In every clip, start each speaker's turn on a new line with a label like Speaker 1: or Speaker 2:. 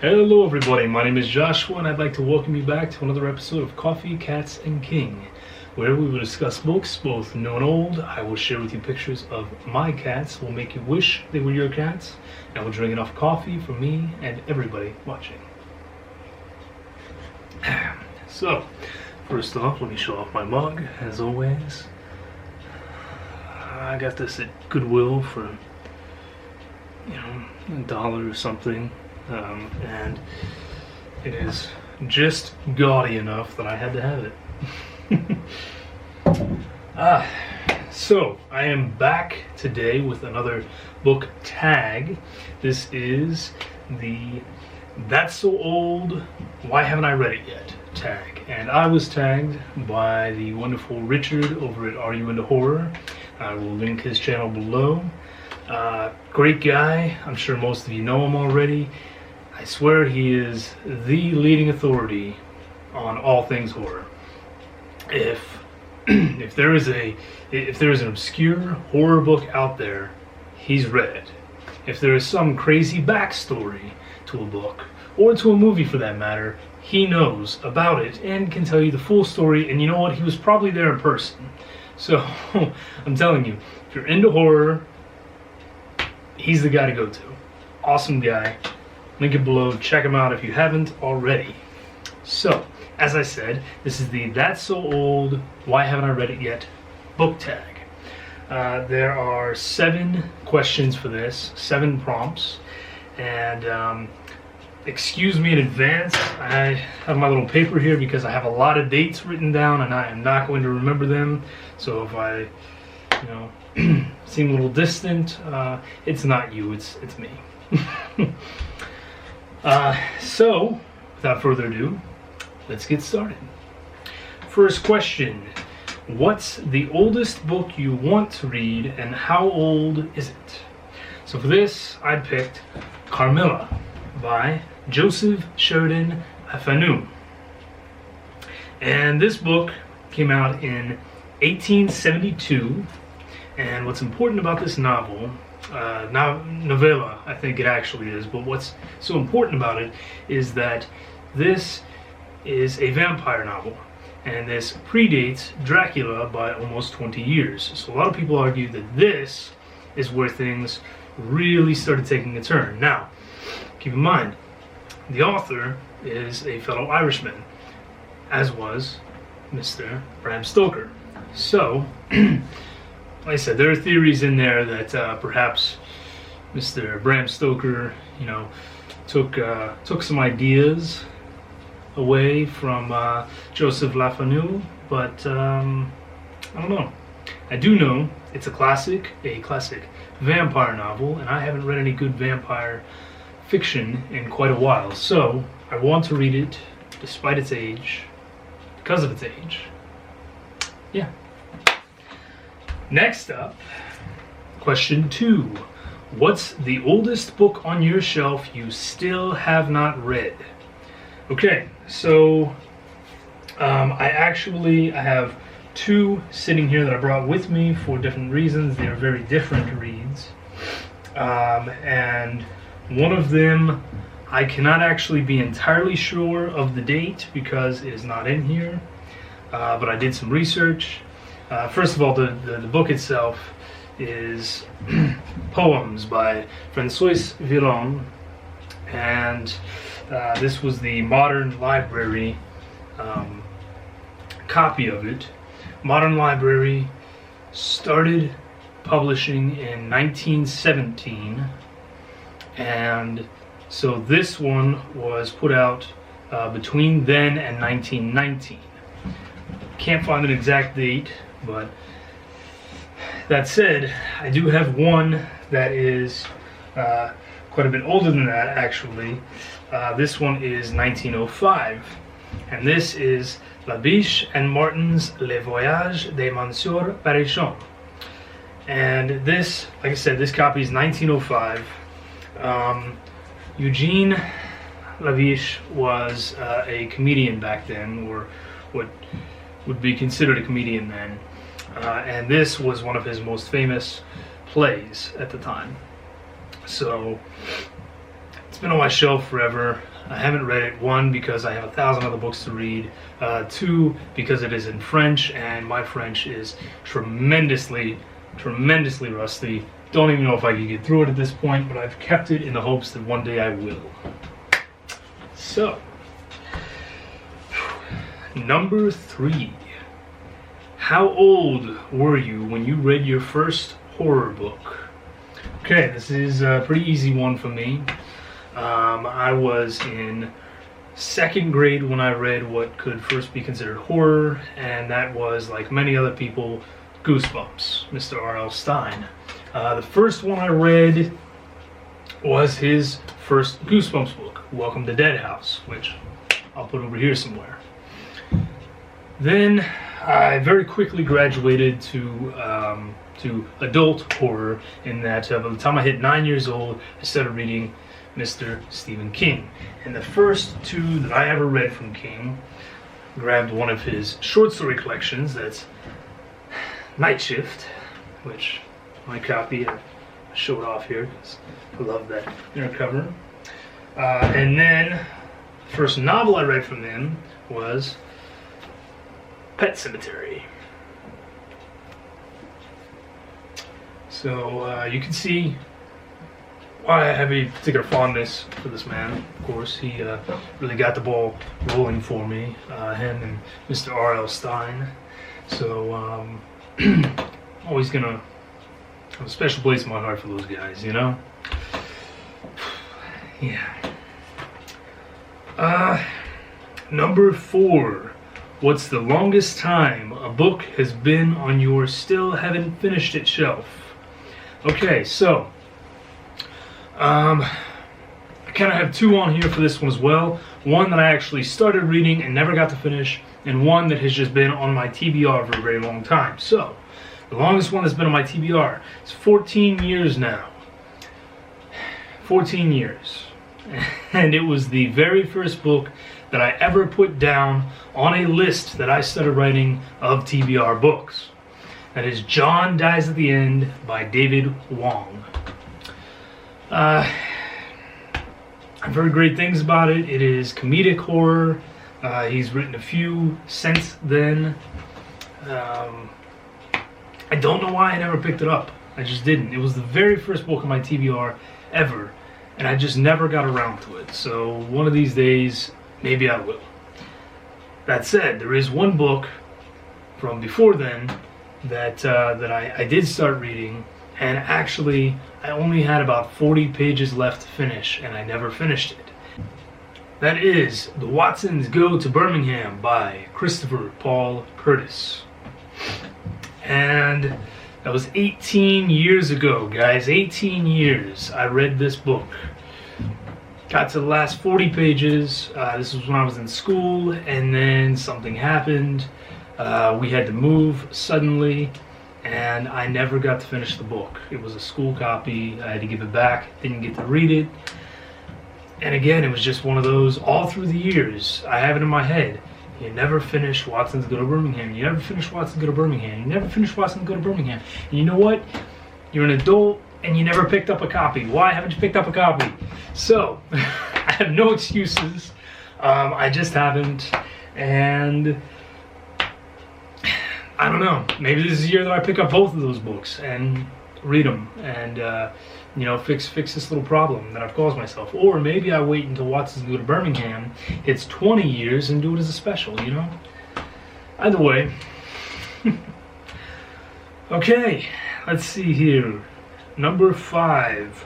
Speaker 1: Hello everybody, my name is Joshua and I'd like to welcome you back to another episode of Coffee, Cats, and King, where we will discuss books, both new and old. I will share with you pictures of my cats, will make you wish they were your cats, and we'll drink enough coffee for me and everybody watching. So, first off, let me show off my mug, as always. I got this at Goodwill for, $1 or something. And it is just gaudy enough that I had to have it. So I am back today with another book tag. This is the That's So Old, Why Haven't I Read It Yet tag. And I was tagged by the wonderful Richard over at AreYouIntoHorror. I will link his channel below. Great guy. I'm sure most of you know him already. I swear he is the leading authority on all things horror. If there is an obscure horror book out there, he's read it. If there is some crazy backstory to a book, or to a movie for that matter, he knows about it and can tell you the full story, and you know what? He was probably there in person. So, I'm telling you, if you're into horror, he's the guy to go to. Awesome guy. Link it below. Check him out if you haven't already. So, as I said, this is the That's So Old, Why Haven't I Read It Yet book tag. There are 7 questions for this, 7 prompts, and excuse me in advance. I have my little paper here because I have a lot of dates written down and I am not going to remember them. So if I, seem a little distant, it's not you, it's me. So, without further ado, let's get started. First question. What's the oldest book you want to read and how old is it? So for this, I picked Carmilla by Joseph Sheridan Lefanu. And this book came out in 1872. And what's important about this novel, novella, I think it actually is, but what's so important about it is that this is a vampire novel, and this predates Dracula by almost 20 years. So a lot of people argue that this is where things really started taking a turn. Now, keep in mind, the author is a fellow Irishman, as was Mr. Bram Stoker. So, like I said, there are theories in there that perhaps Mr. Bram Stoker, took some ideas away from Joseph Lefanu, but I don't know. I do know it's a classic vampire novel, and I haven't read any good vampire fiction in quite a while, so I want to read it despite its age, because of its age. Yeah. Next up, question 2. What's the oldest book on your shelf you still have not read? Okay, so I have 2 sitting here that I brought with me for different reasons. They are very different reads. And one of them, I cannot actually be entirely sure of the date because it is not in here. But I did some research. First of all, the book itself is poems by François Villon, and this was the Modern Library copy of it. Modern Library started publishing in 1917, and so this one was put out between then and 1919. Can't find an exact date, but that said, I do have one that is quite a bit older than that, actually. This one is 1905, and this is La Biche and Martin's Le Voyage de Monsieur Parisson. And this, like I said, this copy is 1905. Eugene Lavish was a comedian back then, or what would be considered a comedian then. And this was one of his most famous plays at the time. So It's been on my shelf forever. I haven't read it. 1, because I have 1,000 other books to read. 2, because it is in French, and my French is tremendously rusty. Don't even know if I can get through it at this point, but I've kept it in the hopes that one day I will. So, number 3. How old were you when you read your first horror book? Okay, this is a pretty easy one for me. I was in 2nd grade when I read what could first be considered horror, and that was, like many other people, Goosebumps, Mr. R.L. Stine. The first one I read was his first Goosebumps book, Welcome to Dead House, which I'll put over here somewhere. Then I very quickly graduated to adult horror, in that by the time I hit 9 years old, I started reading Mr. Stephen King. And the first 2 that I ever read from King, grabbed one of his short story collections, that's Night Shift, which my copy, I show it off here because I love that inner cover. And then the first novel I read from him was Pet Cemetery. So you can see why I have a particular fondness for this man. Of course, he really got the ball rolling for me, him and Mr. R.L. Stine. So always gonna have a special place in my heart for those guys, you know? Yeah. Number 4. What's the longest time a book has been on your still haven't finished it shelf? Okay, so I kind of have 2 on here for this one as well. One that I actually started reading and never got to finish, and one that has just been on my TBR for a very long time. So, the longest one that's been on my TBR is 14 years now. 14 years. And it was the very first book that I ever put down on a list that I started writing of TBR books. That is John Dies at the End by David Wong. I've heard great things about it. It is comedic horror. He's written a few since then. I don't know why I never picked it up. I just didn't. It was the very first book on my TBR ever, and I just never got around to it. So one of these days, maybe I will. That said, there is one book from before then that I did start reading, and actually I only had about 40 pages left to finish, and I never finished it. That is The Watsons Go to Birmingham by Christopher Paul Curtis. And that was 18 years ago, guys. 18 years I read this book. Got to the last 40 pages. This was when I was in school, and then something happened. We had to move suddenly, and I never got to finish the book. It was a school copy. I had to give it back. Didn't get to read it. And again, it was just one of those, all through the years, I have it in my head. You never finish Watson's Go to Birmingham. You never finish Watson's Go to Birmingham. You never finish Watson's Go to Birmingham. And you know what? You're an adult, and you never picked up a copy. Why haven't you picked up a copy? So, I have no excuses. I just haven't. And I don't know. Maybe this is the year that I pick up both of those books and read them and fix this little problem that I've caused myself. Or maybe I wait until Watson's Go to Birmingham hits 20 years and do it as a special, you know? Either way. Okay, let's see here. Number 5.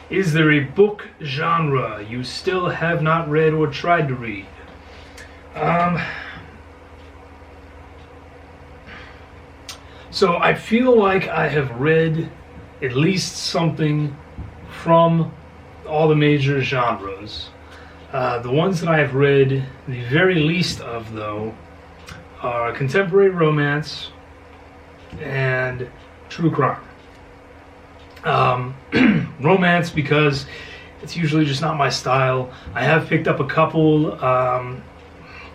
Speaker 1: Is there a book genre you still have not read or tried to read? So I feel like I have read at least something from all the major genres. The ones that I have read the very least of, though, are contemporary romance and true crime. Romance because it's usually just not my style. I have picked up a couple.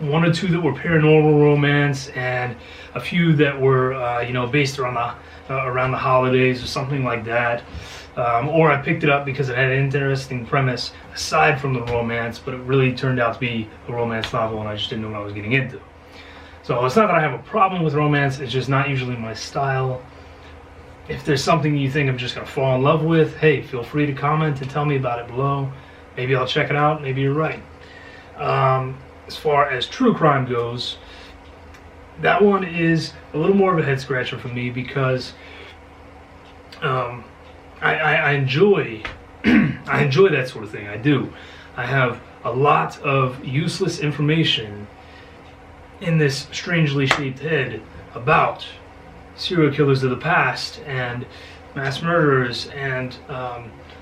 Speaker 1: one or two that were paranormal romance, and a few that were, based around the holidays or something like that. Or I picked it up because it had an interesting premise aside from the romance, but it really turned out to be a romance novel, and I just didn't know what I was getting into. So it's not that I have a problem with romance, it's just not usually my style. If there's something you think I'm just going to fall in love with, hey, feel free to comment and tell me about it below. Maybe I'll check it out, maybe you're right. As far as true crime goes, that one is a little more of a head scratcher for me because I enjoy I enjoy that sort of thing. I do. I have a lot of useless information in this strangely shaped head about serial killers of the past and mass murderers and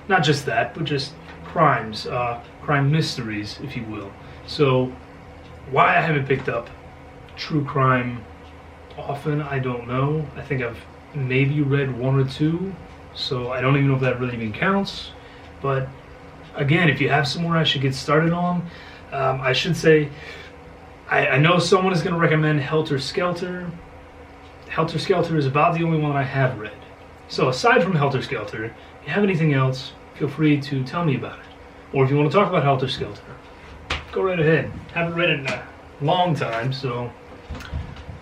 Speaker 1: not just that, but just crimes, crime mysteries, if you will. So why I haven't picked up true crime often, I don't know. I think I've maybe read one or two, so I don't even know if that really even counts. But again, if you have somewhere I should get started on, I should say, I know someone is going to recommend Helter Skelter. Helter Skelter is about the only one I have read. So aside from Helter Skelter, if you have anything else, feel free to tell me about it. Or if you want to talk about Helter Skelter, go right ahead. Haven't read it in a long time, so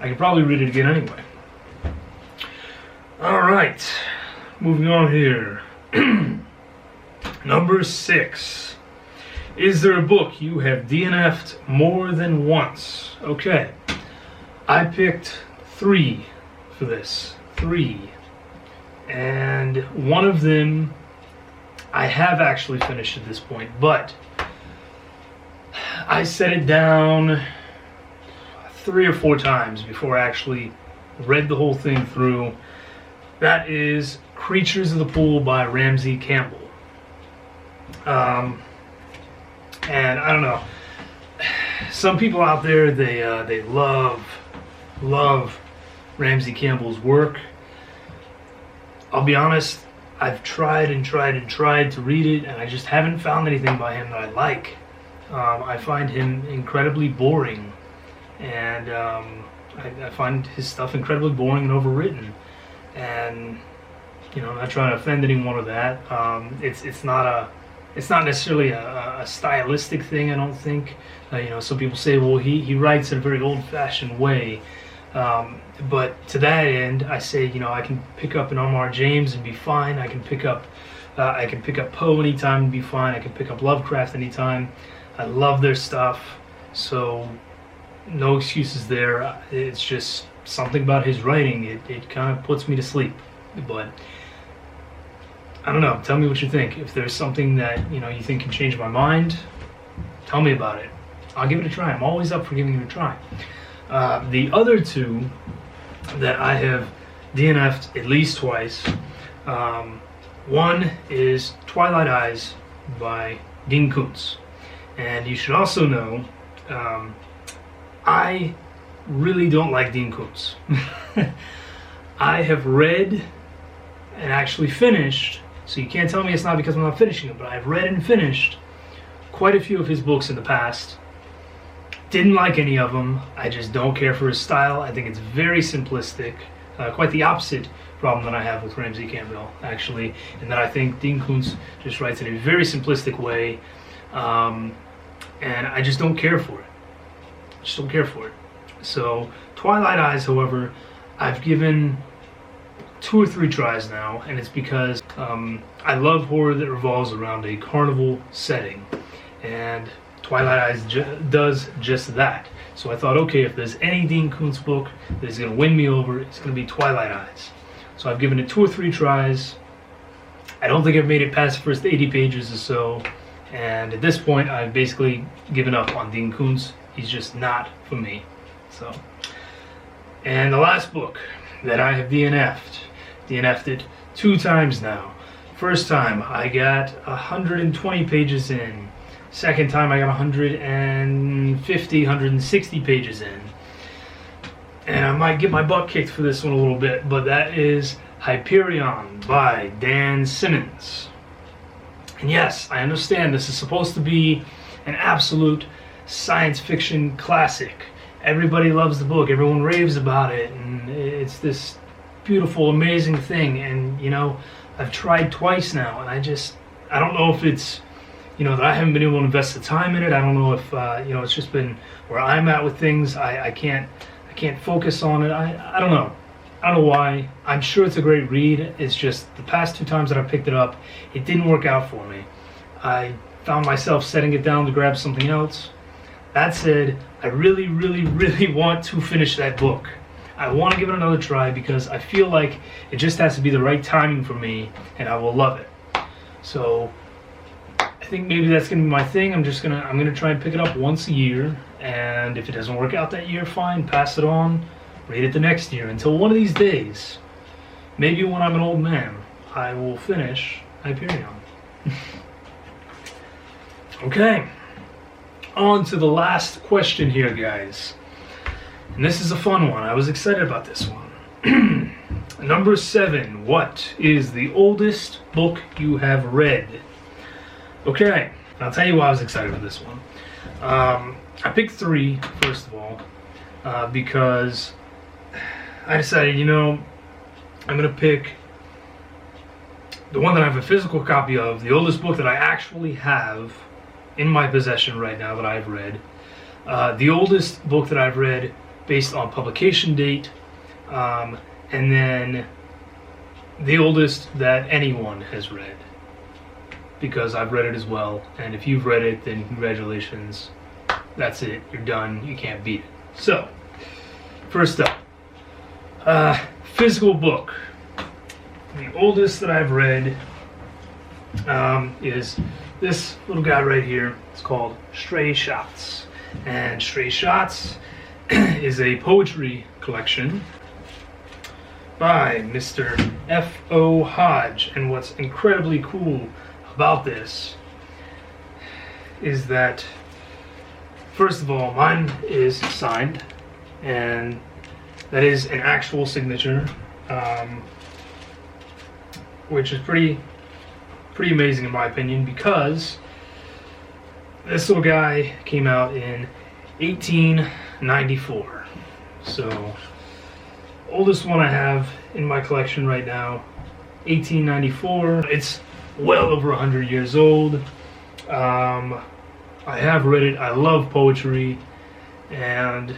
Speaker 1: I could probably read it again anyway. Alright, moving on here. Number 6. Is there a book you have DNF'd more than once? Okay, I picked 3 for this. 3. And one of them I have actually finished at this point, but I set it down 3 or 4 times before I actually read the whole thing through. That is Creatures of the Pool by Ramsey Campbell. And I don't know, some people out there, they love Ramsey Campbell's work. I'll be honest, I've tried and tried and tried to read it, and I just haven't found anything by him that I like. I find him incredibly boring, and I find his stuff incredibly boring and overwritten. And I'm not trying to offend anyone with that. It's not necessarily a stylistic thing, I don't think. Some people say, well, he writes in a very old-fashioned way. But to that end, I say, I can pick up an R. James and be fine. I can pick up Poe anytime and be fine. I can pick up Lovecraft anytime. I love their stuff, so no excuses there. It's just something about his writing. It kind of puts me to sleep. But I don't know. Tell me what you think. If there's something that you think can change my mind, tell me about it. I'll give it a try. I'm always up for giving it a try. The other 2 that I have DNF'd at least twice. One is Twilight Eyes by Dean Koontz. And you should also know, I really don't like Dean Koontz. I have read and actually finished, so you can't tell me it's not because I'm not finishing it, but I've read and finished quite a few of his books in the past. Didn't like any of them. I just don't care for his style. I think it's very simplistic. Quite the opposite problem that I have with Ramsey Campbell, actually, in that I think Dean Koontz just writes in a very simplistic way, and I just don't care for it. Just don't care for it. So Twilight Eyes, however, I've given 2 or 3 tries now, and it's because I love horror that revolves around a carnival setting, and Twilight Eyes does just that. So I thought, okay, if there's any Dean Koontz book that is going to win me over, it's going to be Twilight Eyes. So I've given it 2 or 3 tries. I don't think I've made it past the first 80 pages or so, and at this point I've basically given up on Dean Koontz. He's just not for me. So, and the last book that I have DNF'd it 2 times now. First time I got 120 pages in. Second time I got 150, 160 pages in. And I might get my butt kicked for this one a little bit, but that is Hyperion by Dan Simmons. And yes, I understand this is supposed to be an absolute science fiction classic. Everybody loves the book. Everyone raves about it, and it's this beautiful, amazing thing. And you know, I've tried twice now, and I don't know if it's, you know, that I haven't been able to invest the time in it. I don't know if you know, it's just been where I'm at with things. I can't focus on it. I don't know. I don't know why. I'm sure it's a great read. It's just the past 2 times that I picked it up, it didn't work out for me. I found myself setting it down to grab something else. That said, I really, really, really want to finish that book. I want to give it another try because I feel like it just has to be the right timing for me, and I will love it. So I think maybe that's gonna be my thing. I'm gonna try and pick it up once a year, and if it doesn't work out that year, fine, pass it on, read it the next year, until one of these days, maybe when I'm an old man, I will finish Hyperion. Okay, on to the last question here, guys. And this is a fun one. I was excited about this one. Number 7. What is the oldest book you have read? Okay, I'll tell you why I was excited for this one. I picked 3, first of all, because I decided, you know, I'm going to pick the one that I have a physical copy of, the oldest book that I actually have in my possession right now that I've read. The oldest book that I've read based on publication date, and then the oldest that anyone has read, because I've read it as well, and if you've read it, then congratulations. That's it. You're done. You can't beat it. So, first up, physical book. The oldest that I've read is this little guy right here. It's called Stray Shots. And Stray Shots is a poetry collection by Mr. F.O. Hodge. And what's incredibly cool about this is that, first of all, mine is signed, and that is an actual signature, which is pretty amazing in my opinion, because this little guy came out in 1894. So, oldest one I have in my collection right now, 1894. It's well over 100 years old. I have read it. I love poetry, and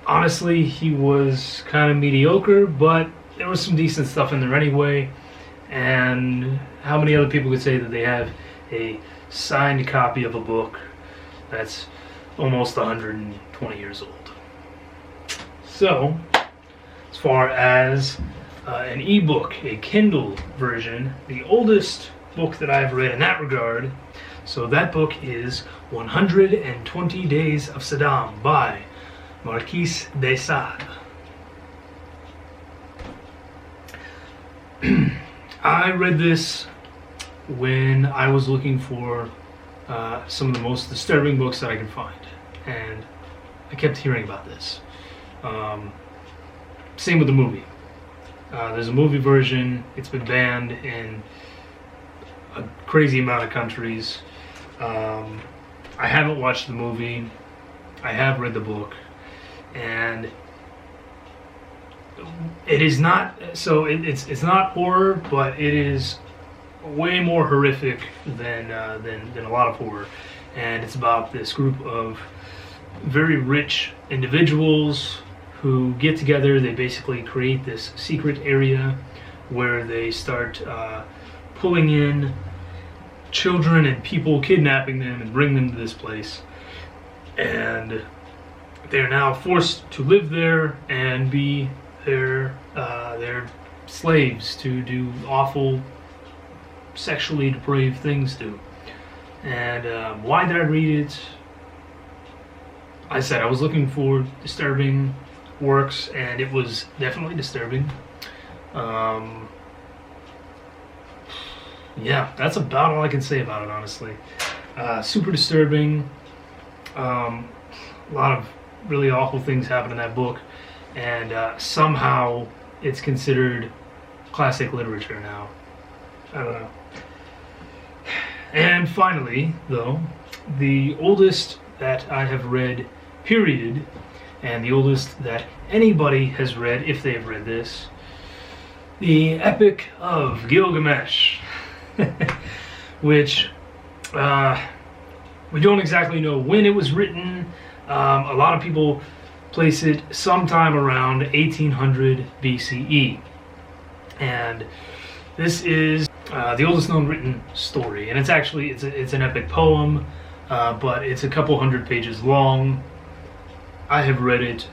Speaker 1: honestly, he was kind of mediocre, but there was some decent stuff in there anyway. And how many other people could say that they have a signed copy of a book that's almost 120 years old? So, as far as an ebook, a Kindle version, the oldest book that I've read in that regard, so that book is 120 Days of Saddam by Marquis de Sade. I read this when I was looking for some of the most disturbing books that I could find, and I kept hearing about this. Same with the movie. There's a movie version. It's been banned in a crazy amount of countries. I haven't watched the movie. I have read the book, and it is not, so it's not horror, but it is way more horrific than a lot of horror. And it's about this group of very rich individuals who get together. They basically create this secret area where they start pulling in children and people, kidnapping them and bring them to this place. And they're now forced to live there and be their slaves to do awful, sexually depraved things to. And why did I read it? I said I was looking for disturbing works, and it was definitely disturbing. Yeah, that's about all I can say about it, honestly. Super disturbing. A lot of really awful things happen in that book, and somehow it's considered classic literature now. I don't know. And finally, though, the oldest that I have read, period, and the oldest that anybody has read, if they have read this, the Epic of Gilgamesh, which we don't exactly know when it was written. A lot of people place it sometime around 1800 BCE, and this is the oldest known written story, and it's an epic poem, but it's a couple hundred pages long. I have read it.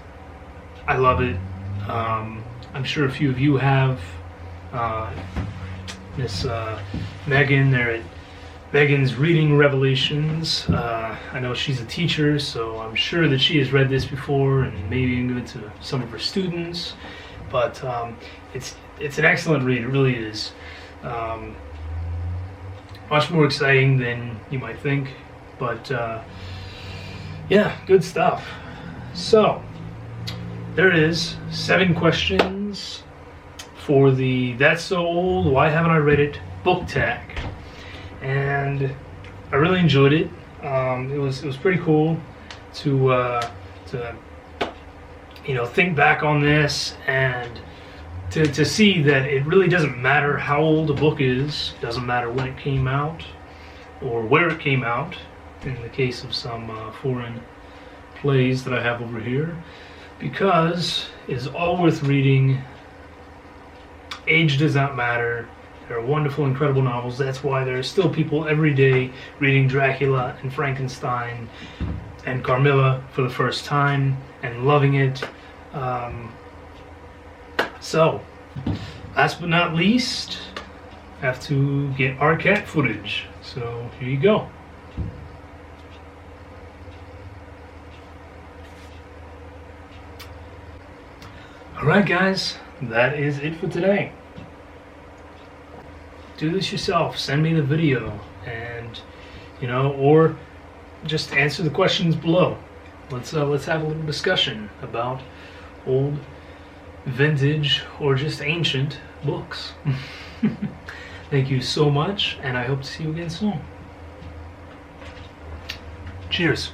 Speaker 1: I love it. I'm sure a few of you have. Miss Megan there at Megan's Reading Revelations. I know she's a teacher, so I'm sure that she has read this before and maybe even given it to some of her students. But it's an excellent read. It really is. Much more exciting than you might think. But yeah, good stuff. So there it is. 7 questions for the That's So Old, Why Haven't I Read It book tag. And I really enjoyed it. It was pretty cool to think back on this and to see that it really doesn't matter how old a book is. It doesn't matter when it came out or where it came out. In the case of some foreign plays that I have over here, because it's all worth reading. Age does not matter. They're wonderful, incredible novels. That's why there are still people every day reading Dracula and Frankenstein and Carmilla for the first time and loving it. So, last but not least, I have to get our cat footage. So, here you go. Alright guys, that is it for today. Do this yourself. Send me the video and, or just answer the questions below. Let's have a little discussion about old, vintage, or just ancient books. Thank you so much, and I hope to see you again soon. Cheers.